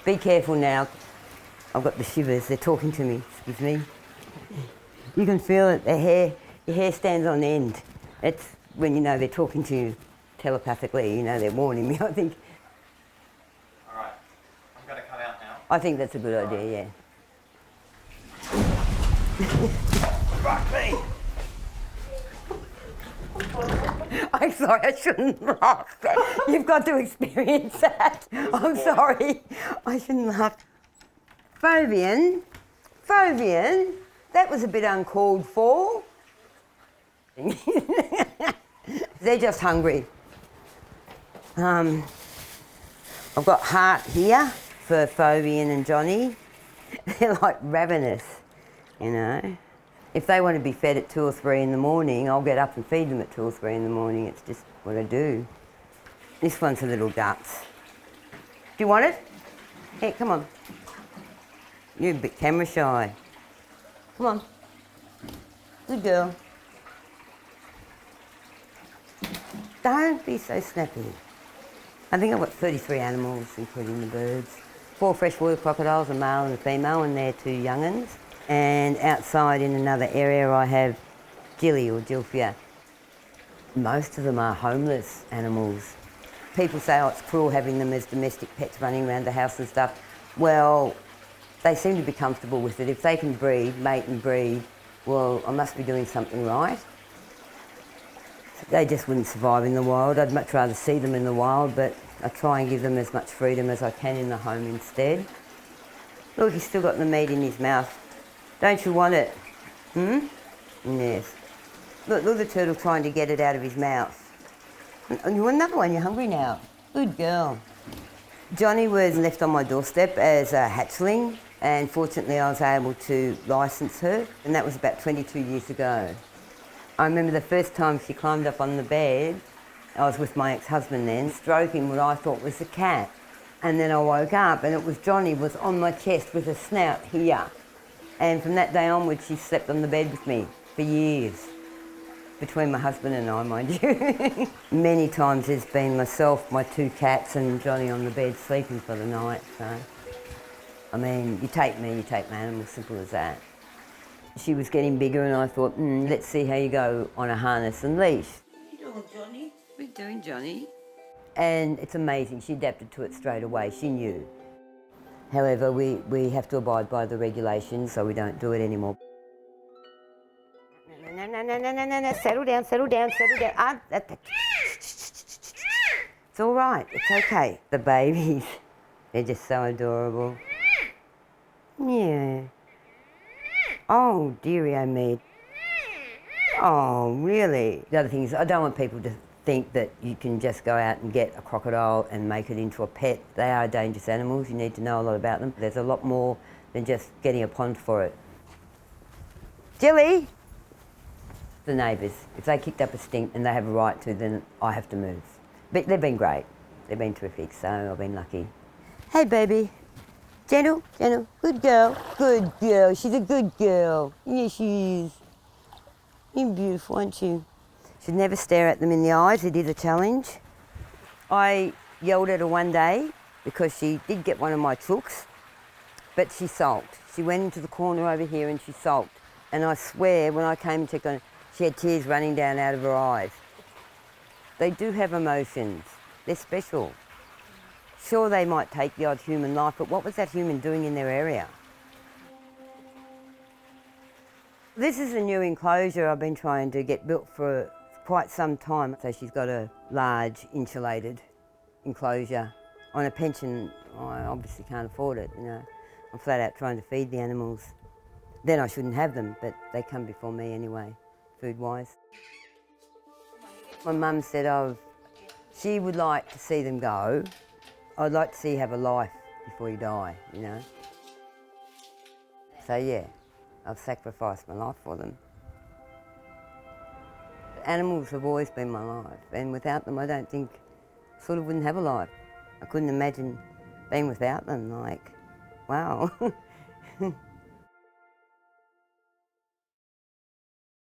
Be careful now. I've got the shivers. They're talking to me. Excuse me. You can feel it. Your hair stands on end. It's when you know they're talking to you telepathically. You know they're warning me. I think. All right. I'm going to cut out now. I think that's a good idea. Yeah. Fuck me. I'm sorry, I shouldn't laugh. You've got to experience that. I'm sorry. I shouldn't laugh. Phobian, that was a bit uncalled for. They're just hungry. I've got heart here for Phobian and Johnny. They're like ravenous, you know. If they want to be fed at 2 or 3 in the morning, I'll get up and feed them at 2 or 3 in the morning. It's just what I do. This one's a little guts. Do you want it? Hey, come on. You're a bit camera shy. Come on. Good girl. Don't be so snappy. I think I've got 33 animals, including the birds. 4 freshwater crocodiles, a male and a female, and they're 2 young'uns. And outside in another area I have Jilly or Jilfia. Most of them are homeless animals. People say, oh, it's cruel having them as domestic pets running around the house and stuff. Well, they seem to be comfortable with it. If they can breed, mate and breed, well, I must be doing something right. They just wouldn't survive in the wild. I'd much rather see them in the wild, but I try and give them as much freedom as I can in the home instead. Look, he's still got the meat in his mouth. Don't you want it? Yes. Look, the turtle trying to get it out of his mouth. And you want another one? You're hungry now. Good girl. Johnny was left on my doorstep as a hatchling, and fortunately I was able to licence her, and that was about 22 years ago. I remember the first time she climbed up on the bed, I was with my ex-husband then, stroking what I thought was a cat. And then I woke up and it was Johnny was on my chest with a snout here. And from that day onwards, she slept on the bed with me for years. Between my husband and I, mind you. Many times there's been myself, my 2 cats and Johnny on the bed sleeping for the night, so. I mean, you take me, you take my animal, simple as that. She was getting bigger and I thought, let's see how you go on a harness and leash. What are you doing, Johnny? What are you doing, Johnny? And it's amazing, she adapted to it straight away, she knew. However, we have to abide by the regulations, so we don't do it anymore. No, settle down. It's all right, it's okay. The babies, they're just so adorable. Yeah. Oh, dearie, oh me. Oh, really? The other thing is, I don't want people to think that you can just go out and get a crocodile and make it into a pet. They are dangerous animals. You need to know a lot about them. There's a lot more than just getting a pond for it. Jilly! The neighbours. If they kicked up a stink and they have a right to, then I have to move. But they've been great. They've been terrific, so I've been lucky. Hey, baby. Gentle. Good girl. Good girl. She's a good girl. Yes, she is. You're beautiful, aren't you? Should never stare at them in the eyes. It is a challenge. I yelled at her one day because she did get one of my chooks, but she sulked. She went into the corner over here and she sulked. And I swear, when I came and checked on her, she had tears running down out of her eyes. They do have emotions. They're special. Sure, they might take the odd human life, but what was that human doing in their area? This is a new enclosure I've been trying to get built for quite some time. So she's got a large insulated enclosure. On a pension, I obviously can't afford it, you know. I'm flat out trying to feed the animals. Then I shouldn't have them, but they come before me anyway, food-wise. My mum said, she would like to see them go. I'd like to see you have a life before you die, you know. So yeah, I've sacrificed my life for them. Animals have always been my life, and without them I don't think, sort of wouldn't have a life. I couldn't imagine being without them, like, wow.